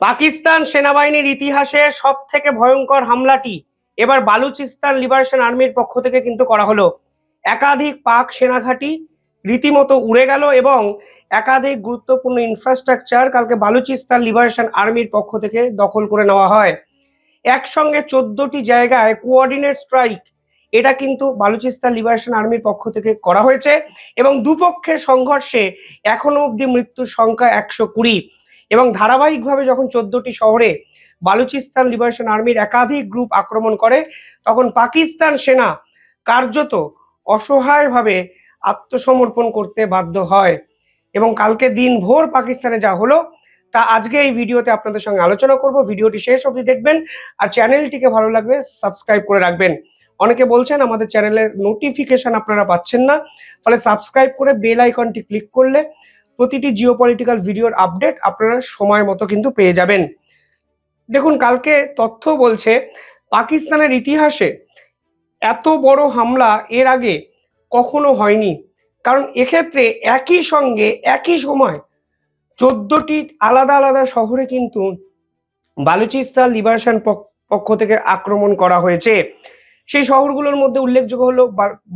পাকিস্তান সেনাবাহিনীর ইতিহাসে সব থেকে ভয়ঙ্কর হামলাটি এবার বালুচিস্তান লিবারেশন আর্মির পক্ষ থেকে কিন্তু করা হলো। একাধিক পাক সেনাঘাঁটি রীতিমতো উড়ে গেল এবং একাধিক গুরুত্বপূর্ণ ইনফ্রাস্ট্রাকচার কালকে বালুচিস্তান লিবারেশন আর্মির পক্ষ থেকে দখল করে নেওয়া হয়। একসঙ্গে 14টি জায়গায় কোঅর্ডিনেট স্ট্রাইক এটা কিন্তু বালুচিস্তান লিবারেশন আর্মির পক্ষ থেকে করা হয়েছে এবং দুপক্ষের সংঘর্ষে এখনো অবধি মৃত্যুর সংখ্যা 120 এবং ধারাবাহিকভাবে যখন 14টি শহরে বালুচিস্তান লিবারেশন আর্মির একাধিক গ্রুপ আক্রমণ করে তখন পাকিস্তান সেনা কার্যত অসহায়ভাবে আত্মসমর্পণ করতে বাধ্য হয় এবং কালকে দিনভর পাকিস্তানে যা হলো তা আজকে এই ভিডিওতে আপনাদের সঙ্গে আলোচনা করব। ভিডিওটি শেষ অবধি দেখবেন আর চ্যানেলটিকে ভালো লাগবে সাবস্ক্রাইব করে রাখবেন। অনেকে বলছেন আমাদের চ্যানেলের নোটিফিকেশন আপনারা পাচ্ছেন না, ফলে সাবস্ক্রাইব করে বেল আইকনটি ক্লিক করলে প্রতিটি জিওপলিটিক্যাল ভিডিওর আপডেট আপনারা সময় মতো কিন্তু পেয়ে যাবেন। দেখুন, কালকে তথ্য বলছে পাকিস্তানের ইতিহাসে এত বড় হামলা এর আগে কখনো হয়নি, কারণ এক্ষেত্রে একই সঙ্গে একই সময় 14টি আলাদা আলাদা শহরে কিন্তু বালুচিস্তান লিবারেশন পক্ষ থেকে আক্রমণ করা হয়েছে। সেই শহরগুলোর মধ্যে উল্লেখযোগ্য হলো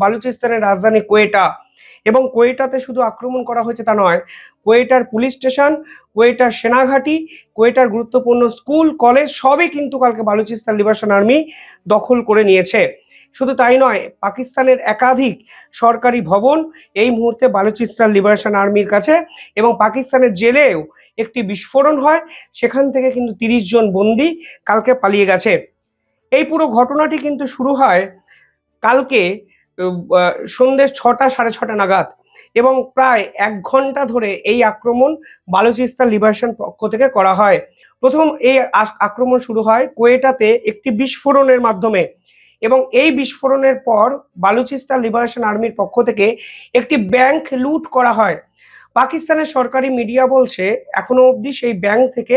বালুচিস্তানের রাজধানী কোয়েটা, এবং কোয়েটাতে শুধু আক্রমণ করা হয়েছে তা নয়, কোয়েটার পুলিশ স্টেশন, কোয়েটার সেনাঘাঁটি, কোয়েটার গুরুত্বপূর্ণ স্কুল কলেজ সবই কিন্তু কালকে বালুচিস্তান লিবারেশন আর্মি দখল করে নিয়েছে। শুধু তাই নয়, পাকিস্তানের একাধিক সরকারি ভবন এই মুহূর্তে বালুচিস্তান লিবারেশন আর্মির কাছে, এবং পাকিস্তানের জেলেও একটি বিস্ফোরণ হয়, সেখান থেকে কিন্তু 30 জন বন্দী কালকে পালিয়ে গেছে। এই পুরো ঘটনাটি কিন্তু শুরু হয় কালকে সন্ধ্যে 6টা সাড়ে 6টা নাগাদ, এবং প্রায় 1 ঘন্টা ধরে এই আক্রমণ বালুচিস্তান লিবারেশন পক্ষ থেকে করা হয়। প্রথম এই আক্রমণ শুরু হয় কোয়েটাতে একটি বিস্ফোরণের মাধ্যমে, এবং এই বিস্ফোরণের পর বালুচিস্তান লিবারেশন আর্মির পক্ষ থেকে একটি ব্যাংক লুট করা হয়। পাকিস্তানের সরকারি মিডিয়া বলছে এখনো অবধি সেই ব্যাংক থেকে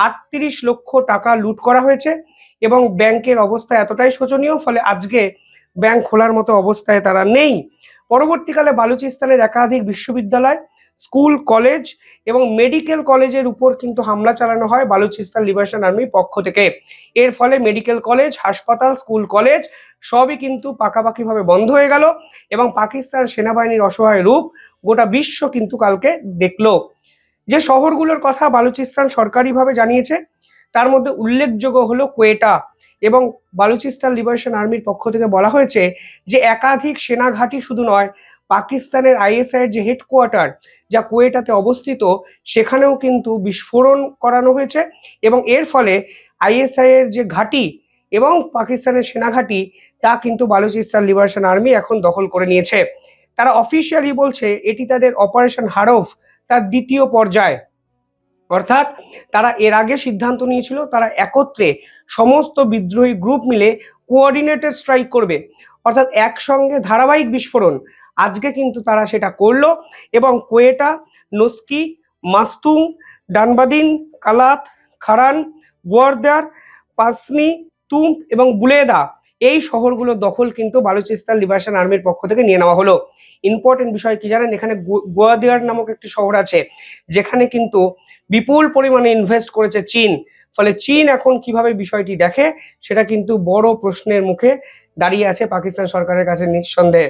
38 লক্ষ টাকা লুট করা হয়েছে এবং ব্যাংকের অবস্থা এতটাই শোচনীয়, ফলে আজকে ব্যাংক খোলার মতো অবস্থায় তারা নেই। পরবর্তীকালে বালুচিস্তানের একাধিক বিশ্ববিদ্যালয়, স্কুল কলেজ এবং মেডিকেল কলেজের উপর কিন্তু হামলা চালানো হয় বালুচিস্তান লিবারেশন আর্মির পক্ষ থেকে। এর ফলে মেডিকেল কলেজ, হাসপাতাল, স্কুল কলেজ সবই কিন্তু পাকাপাকিভাবে বন্ধ হয়ে গেল এবং পাকিস্তান সেনাবাহিনীর অসহায় রূপ গোটা বিশ্ব কিন্তু কালকে দেখলো। যে শহরগুলোর কথা বালুচিস্তান সরকারিভাবে জানিয়েছে তার মধ্যে উল্লেখযোগ্য হলো কোয়েটা, এবং বালুচিস্তান লিবারেশন আর্মির পক্ষ থেকে বলা হয়েছে যে একাধিক সেনাঘাঁটি শুধু নয়, পাকিস্তানের আইএসআই এর যে হেডকোয়ার্টার যা কোয়েটাতে অবস্থিত সেখানেও কিন্তু বিস্ফোরণ করানো হয়েছে, এবং এর ফলে আইএসআই এর যে ঘাঁটি এবং পাকিস্তানের সেনাঘাঁটি তা কিন্তু বালুচিস্তান লিবারেশন আর্মি এখন দখল করে নিয়েছে। তারা অফিসিয়ালি বলছে এটি তাদের অপারেশন হারফ তার দ্বিতীয় পর্যায়, অর্থাৎ তারা এর আগে সিদ্ধান্ত নিয়েছিল তারা একত্রে সমস্ত বিদ্রোহী গ্রুপ মিলে কোঅর্ডিনেটেড স্ট্রাইক করবে, অর্থাৎ একসঙ্গে ধারাবাহিক বিস্ফোরণ। আজকে কিন্তু তারা সেটা করলো এবং কোয়েটা, নস্কি, মাস্তুম, ডানবাদিন, কালাত, খারান, গোয়ারদার, পাসনি, তুম এবং বুলেদা এই শহরগুলো দখল কিন্তু বালুচিস্তান লিবারেশন আর্মির পক্ষ থেকে নিয়ে নেওয়া হলো। ইম্পর্টেন্ট বিষয় কি জানেন, এখানে গোয়াদিয়ার নামক একটি শহর আছে যেখানে কিন্তু বিপুল পরিমাণে ইনভেস্ট করেছে চীন, ফলে চীন এখন কিভাবে বিষয়টি দেখে সেটা কিন্তু বড় প্রশ্নের মুখে দাঁড়িয়ে আছে পাকিস্তান সরকারের কাছে নিঃসন্দেহে।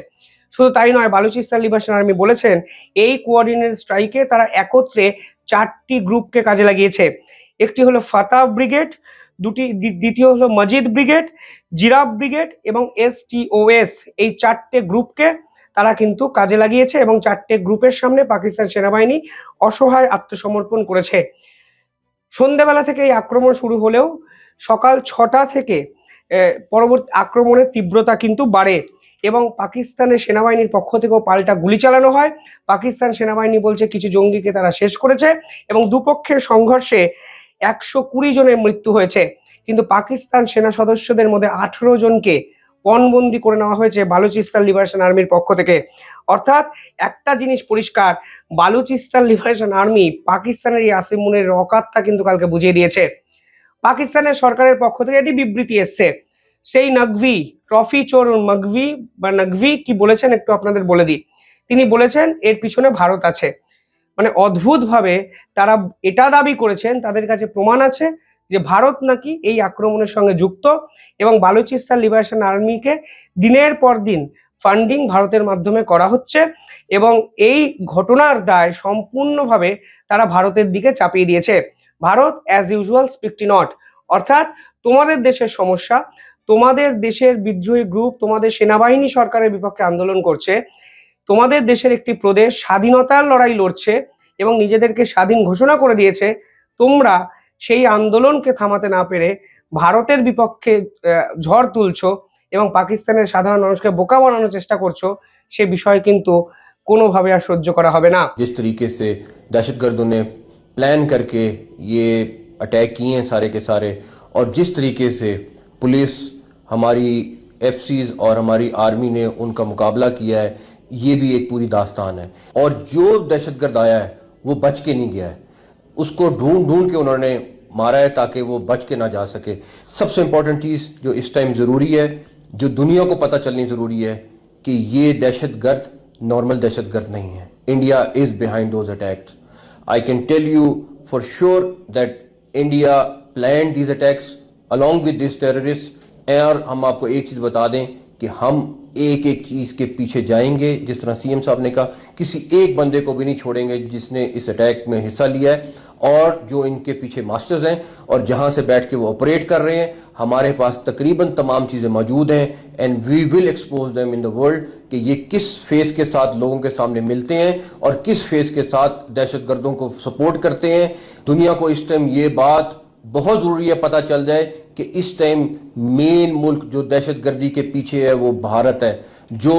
শুধু তাই নয়, বালুচিস্তান লিবারেশন আর্মি বলেছেন এই কোঅর্ডিনেট স্ট্রাইকে তারা একত্রে 4টি গ্রুপকে কাজে লাগিয়েছে। একটি হলো ফাতা ব্রিগেড, দ্বিতীয় হলো মজিদ ব্রিগেড, জিরাফ ব্রিগেড এবং STOS, এই 4টে গ্রুপকে তারা কিন্তু কাজে লাগিয়েছে এবং 4টে গ্রুপের সামনে পাকিস্তান সেনাবাহিনী অসহায় আত্মসমর্পণ করেছে। সন্ধ্যাবেলা থেকে এই আক্রমণ শুরু হলেও সকাল 6টা থেকে পরবর্তী আক্রমণের তীব্রতা কিন্তু বাড়ে এবং পাকিস্তানের সেনাবাহিনীর পক্ষ থেকেও পাল্টা গুলি চালানো হয়। পাকিস্তান সেনাবাহিনী বলছে কিছু জঙ্গিকে তারা শেষ করেছে এবং দুপক্ষের সংঘর্ষে 120 জনের মৃত্যু হয়েছে, কিন্তু পাকিস্তান সেনা সদস্যদের মধ্যে 18 জনকে পণবন্দি করে নেওয়া হয়েছে বালুচিস্তান লিবারেশন আর্মির পক্ষ থেকে। অর্থাৎ একটা জিনিস পরিষ্কার, বালুচিস্তান লিবারেশন আর্মি পাকিস্তানের এই আসিম মুনিরের অকাতটা কিন্তু কালকে বুঝিয়ে দিয়েছে। পাকিস্তানের সরকারের পক্ষ থেকে এটি বিবৃতি এসছে, সেই নকভি ট্রফি চোর মগভি বা নকভি কি বলেছেন একটু আপনাদের বলে দিই। তিনি বলেছেন এর পিছনে ভারত আছে। মানে অদ্ভুতভাবে তারা এটা দাবি করেছেন, তাদের কাছে প্রমাণ আছে যে ভারত নাকি এই আক্রমণের সঙ্গে যুক্ত এবং বালুচিস্তান লিবারেশন আর্মিকে দিনের পর দিন ফান্ডিং ভারতের মাধ্যমে করা হচ্ছে এবং এই ঘটনার দায় সম্পূর্ণভাবে তারা ভারতের দিকে চাপিয়ে দিয়েছে। Bharat as usual speak not, অর্থাৎ তোমাদের দেশের সমস্যা, তোমাদের দেশের বিদ্রোহী গ্রুপ তোমাদের সেনাবাহিনী সরকারের বিপক্ষে আন্দোলন করছে, তোমাদের দেশের একটি প্রদেশ স্বাধীনতার লড়াই লড়ছে এবং নিজেদেরকে স্বাধীন ঘোষণা করে দিয়েছে, তোমরা সেই আন্দোলনকে থামাতে না পেরে ভারতের বিপক্ষে ঝড় তুলছো এবং পাকিস্তানের সাধারণ মানুষকে বোকা বানানোর চেষ্টা করছো, সে বিষয় কিন্তু কোনোভাবে আর সহ্য করা হবে না। जिस तरीके से दहशतगर्दों ने प्लान करके ये अटैक किए हैं सारे के सारे, और जिस तरीके से पुलिस, हमारी एफसीज और हमारी आर्मी ने उनका मुकाबला किया है, ये भी एक पूरी दास्तान है। और जो दहशतगर्द आया है वो बच के नहीं गया है, उसको ढूंढ ढूंढ के उन्होंने मारा है ताकि वो बच के ना जा सके। सबसे इंपॉर्टेंट चीज़ जो इस टाइम ज़रूरी है, जो दुनिया को पता चलनी ज़रूरी है कि ये दहशतगर्द नॉर्मल दहशतगर्द नहीं है। India is behind those attacks. I can tell you for sure that India plan these attacks along with this terrorist. और हम आपको एक चीज बता दें कि हम एक एक चीज के पीछे जाएंगे, जिस तरह सीएम साहब ने कहा, किसी एक बंदे को भी नहीं छोड़ेंगे जिसने इस अटैक में हिस्सा लिया है और जो इनके पीछे मास्टर्स हैं और जहां से बैठ के वो ऑपरेट कर रहे हैं। हमारे पास तकरीबन तमाम चीजें मौजूद हैं and we will expose them in the world कि ये किस फेस के साथ लोगों के सामने मिलते हैं और किस फेस के साथ दहशतगर्दों को सपोर्ट करते हैं। दुनिया को इस टाइम ये बात बहुत जरूरी है पता चल जाए कि इस टाइम मेन मुल्क जो दहशतगर्दी के पीछे है वो भारत है, जो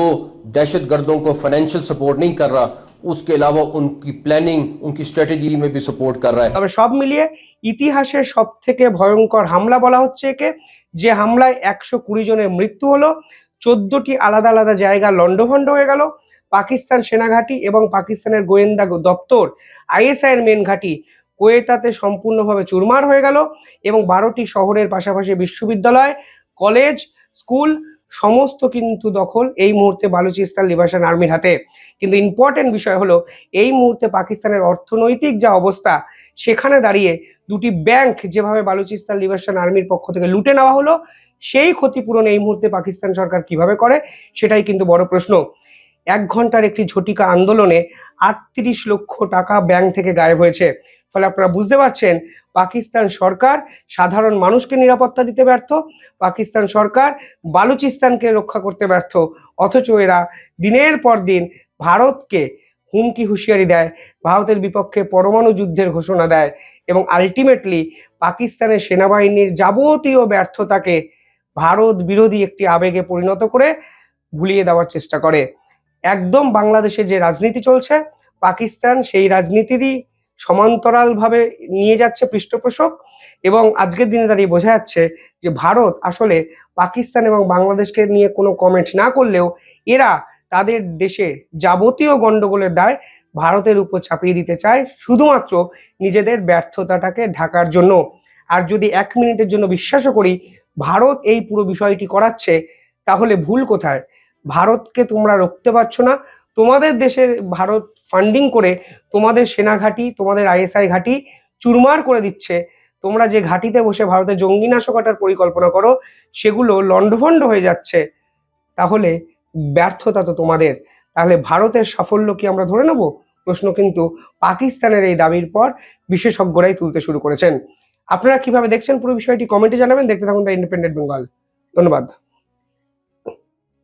दहशतगर्दों को फाइनेंशियल सपोर्ट नहीं कर रहा, उसके अलावा उनकी प्लानिंग, उनकी स्ट्रेटेजी में भी सपोर्ट कर रहा है। তবে সব মিলিয়ে ইতিহাসের সব থেকে ভয়ঙ্কর হামলা বলা হচ্ছে একে, যে হামলায় 120 জনের মৃত্যু হলো, 14টি আলাদা আলাদা জায়গা লন্ডভন্ড হয়ে গেল, পাকিস্তান সেনাঘাঁটি এবং পাকিস্তানের গোয়েন্দা দপ্তর আইএসআই এর মেন ঘাঁটি কোয়েটাতে সম্পূর্ণভাবে চুরমার হয়ে গেল এবং 12টি শহরের পাশাপাশি বিশ্ববিদ্যালয়, কলেজ, স্কুল সমস্ত কিন্তু দখল এই মুহূর্তে বালুচিস্তান লিবারেশন আর্মির হাতে। কিন্তু ইম্পর্টেন্ট বিষয় হলো এই মুহূর্তে পাকিস্তানের অর্থনৈতিক যা অবস্থা, সেখানে দাঁড়িয়ে দুটি ব্যাংক যেভাবে বালুচিস্তান লিবারেশন আর্মির পক্ষ থেকে লুটে নেওয়া হলো, সেই ক্ষতিপূরণ এই মুহূর্তে পাকিস্তান সরকার কিভাবে করে, সেটাই কিন্তু বড় প্রশ্ন। 1 ঘন্টার একটি ঝটিকা আন্দোলনে 38 লক্ষ টাকা ব্যাংক থেকে গায়েব হয়েছে। ফলে আপনারা বুঝতে পারছেন পাকিস্তান সরকার সাধারণ মানুষকে নিরাপত্তা দিতে ব্যর্থ, পাকিস্তান সরকার বালুচিস্তানকে রক্ষা করতে ব্যর্থ, অথচ এরা দিনের পর দিন ভারতকে হুমকি হুঁশিয়ারি দেয়, ভারতের বিপক্ষে পরমাণু যুদ্ধের ঘোষণা দেয় এবং আলটিমেটলি পাকিস্তানের সেনাবাহিনীর যাবতীয় ব্যর্থতাকে ভারত বিরোধী একটি আবেগে পরিণত করে ভুলিয়ে দেওয়ার চেষ্টা করে। একদম বাংলাদেশে যে রাজনীতি চলছে, পাকিস্তান সেই রাজনীতিরই সমান্তরালভাবে নিয়ে যাচ্ছে পৃষ্ঠপোষক এবং আজকের দিনে দাঁড়িয়ে বোঝা যাচ্ছে যে ভারত আসলে পাকিস্তান এবং বাংলাদেশকে নিয়ে কোনো কমেন্ট না করলেও এরা তাদের দেশে যাবতীয় গন্ডগোলের দায় ভারতের উপর চাপিয়ে দিতে চায় শুধুমাত্র নিজেদের ব্যর্থতাটাকে ঢাকার জন্য। আর যদি 1 মিনিটের জন্য বিশ্বাসও করি ভারত এই পুরো বিষয়টি করাচ্ছে, তাহলে ভুল কোথায়? ভারতকে তোমরা রুখতে পারছো না, তোমাদের দেশের ভারত ফান্ডিং করে তোমাদের সেনা ঘাঁটি, তোমাদের আইএসআই ঘাঁটি চুরমার করে দিচ্ছে। তোমরা যে ঘাঁটিতে বসে ভারতের জঙ্গি নাশকতার পরিকল্পনা করো সেগুলো লন্ডভন্ড হয়ে যাচ্ছে, তাহলে ব্যর্থতা তো তোমাদের। তাহলে ভারতের সাফল্য কি আমরা ধরে নেব? প্রশ্ন কিন্তু পাকিস্তানের এই দাবির পর বিশেষজ্ঞরাই তুলতে শুরু করেছেন। আপনারা কিভাবে দেখছেন পুরো বিষয়টি কমেন্টে জানাবেন। দেখতে থাকুন দ্য ইন্ডিপেন্ডেন্ট বেঙ্গল। ধন্যবাদ।